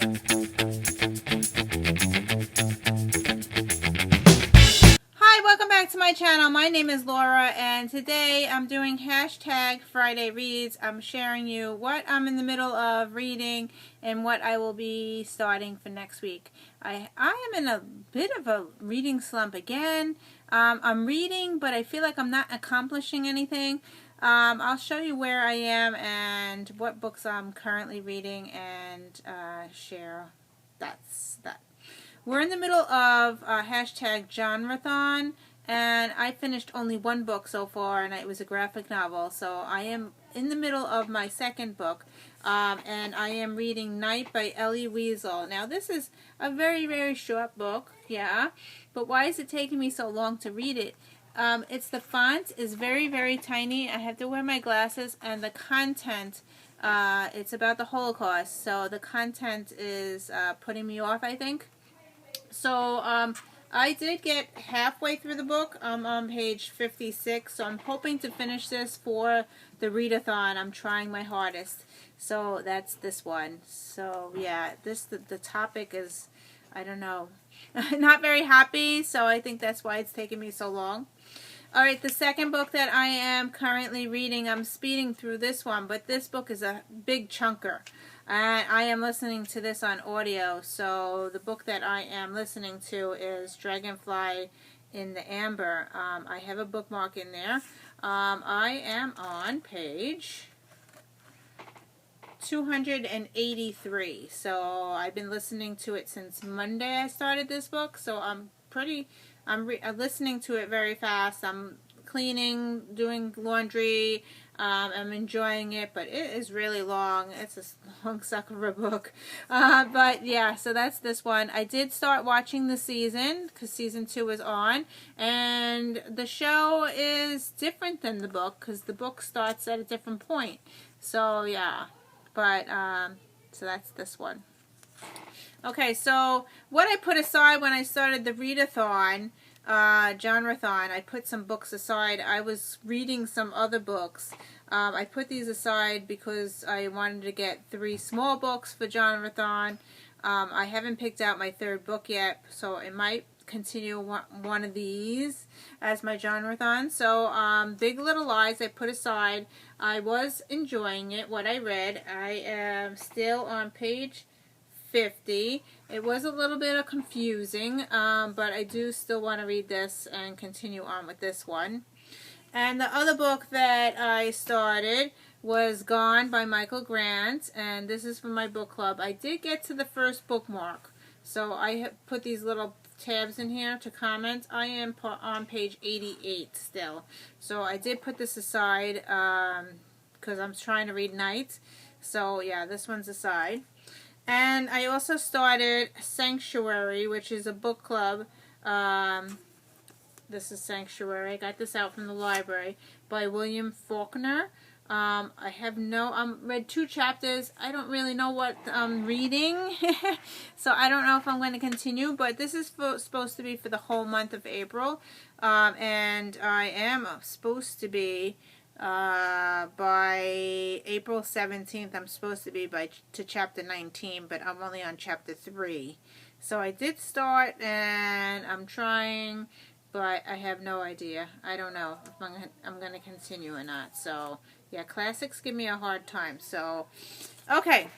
Hi, welcome back to my channel. My name is Laura, and today I'm doing hashtag Friday Reads. I'm sharing you what I'm in the middle of reading and what I will be starting for next week. I am in a bit of a reading slump again. I'm reading, but I feel like I'm not accomplishing anything. I'll show you where I am and what books I'm currently reading and share. That's that. We're in the middle of hashtag genreathon, and I finished only one book so far, and it was a graphic novel. So I am in the middle of my second book, and I am reading Night by Ellie Weasel. Now this is a very, very short book, yeah, but why is it taking me so long to read it? It's the font is very, very tiny. I have to wear my glasses, and the content, it's about the Holocaust, so the content is putting me off, I think. So I did get halfway through the book. I'm on page 56, so I'm hoping to finish this for the readathon. I'm trying my hardest. So that's this one. So yeah, the topic is, I don't know, not very happy, so I think that's why it's taking me so long. Alright, the second book that I am currently reading, I'm speeding through this one, but this book is a big chunker. And I am listening to this on audio, so the book that I am listening to is Dragonfly in the Amber. I have a bookmark in there. I am on page 283, so I've been listening to it since Monday I started this book, so I'm listening to it very fast. I'm cleaning, doing laundry. I'm enjoying it, but it is really long. It's a long suck of a book. But yeah, so that's this one. I did start watching the season because season 2 is on, and the show is different than the book because the book starts at a different point. So yeah, but so that's this one. Okay, so what I put aside when I started the readathon, genreathon, I put some books aside. I was reading some other books. I put these aside because I wanted to get 3 small books for genreathon. I haven't picked out my third book yet, so I might continue one of these as my genreathon. So Big Little Lies I put aside. I was enjoying it, what I read. I am still on page 50. It was a little bit confusing, but I do still want to read this and continue on with this one. And the other book that I started was Gone by Michael Grant, and this is for my book club. I did get to the first bookmark, so I have put these little tabs in here to comment. I am on page 88 still, so I did put this aside because I'm trying to read Night. So yeah, this one's aside. And I also started Sanctuary, which is a book club. This is Sanctuary. I got this out from the library by William Faulkner. I read 2 chapters. I don't really know what I'm reading, so I don't know if I'm going to continue, but this is supposed to be for the whole month of April, and I am supposed to be by April 17th, I'm supposed to be to chapter 19, but I'm only on chapter 3. So I did start, and I'm trying, but I have no idea. I don't know if I'm going to continue or not. So yeah, classics give me a hard time. So okay.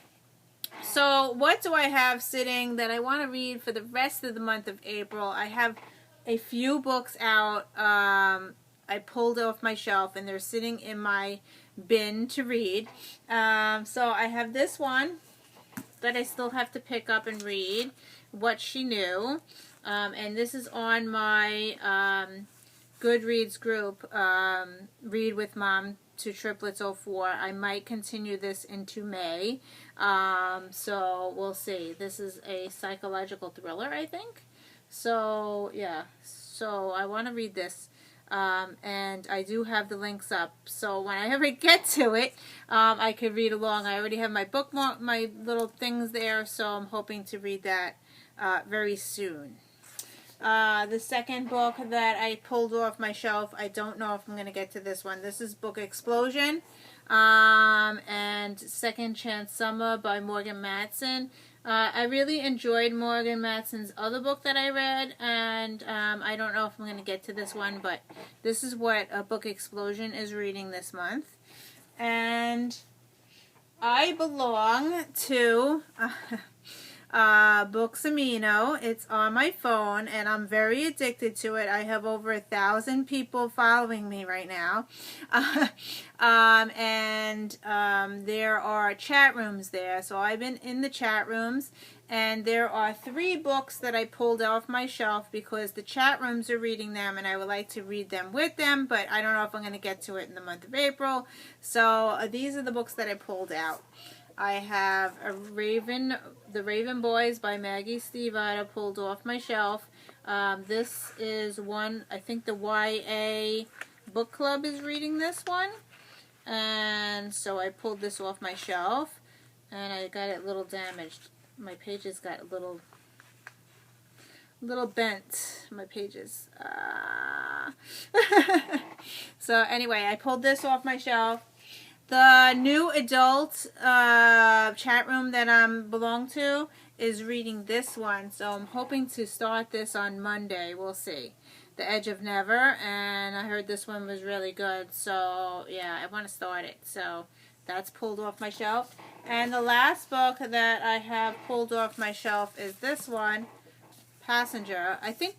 So what do I have sitting that I want to read for the rest of the month of April? I have a few books out. I pulled off my shelf, and they're sitting in my bin to read. So I have this one that I still have to pick up and read, What She Knew. And this is on my Goodreads group, Read with Mom to Triplets 04. I might continue this into May. So we'll see. This is a psychological thriller, I think. So yeah, so I want to read this. And I do have the links up, so when I ever get to it, I could read along. I already have my bookmark, my little things there, so I'm hoping to read that very soon. The second book that I pulled off my shelf, I don't know if I'm going to get to this one. This is Book Explosion, and Second Chance Summer by Morgan Matson. I really enjoyed Morgan Matson's other book that I read, and I don't know if I'm going to get to this one, but this is what a Book Explosion is reading this month. And I belong to Books Amino. It's on my phone, and I'm very addicted to it. I have over 1,000 people following me right now. There are chat rooms there. So I've been in the chat rooms, and there are 3 books that I pulled off my shelf because the chat rooms are reading them, and I would like to read them with them, but I don't know if I'm going to get to it in the month of April. So these are the books that I pulled out. I have The Raven Boys by Maggie Stiefvater pulled off my shelf. This is one, I think the YA book club is reading this one. And so I pulled this off my shelf. And I got it a little damaged. My pages got a little bent. My pages. So anyway, I pulled this off my shelf. The new adult chat room that I belong to is reading this one, so I'm hoping to start this on Monday. We'll see. The Edge of Never, and I heard this one was really good, so yeah, I want to start it. So that's pulled off my shelf. And the last book that I have pulled off my shelf is this one, Passenger. I think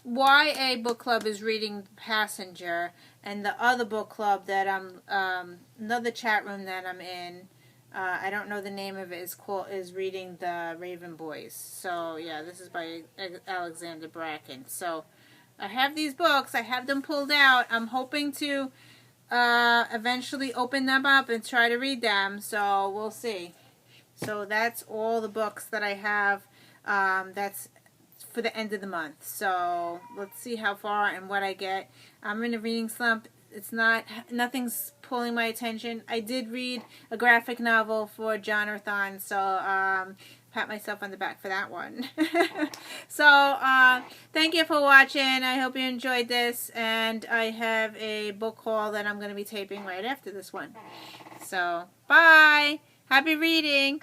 YA Book Club is reading Passenger, and the other book club that another chat room that I'm in, I don't know the name of it, is reading The Raven Boys. So yeah, this is by Alexander Bracken. So I have these books. I have them pulled out. I'm hoping to eventually open them up and try to read them. So we'll see. So that's all the books that I have. That's for the end of the month. So let's see how far and what I get. I'm in a reading slump. Nothing's pulling my attention. I did read a graphic novel for Jonathan, so pat myself on the back for that one. So thank you for watching. I hope you enjoyed this, and I have a book haul that I'm going to be taping right after this one. So bye. Happy reading.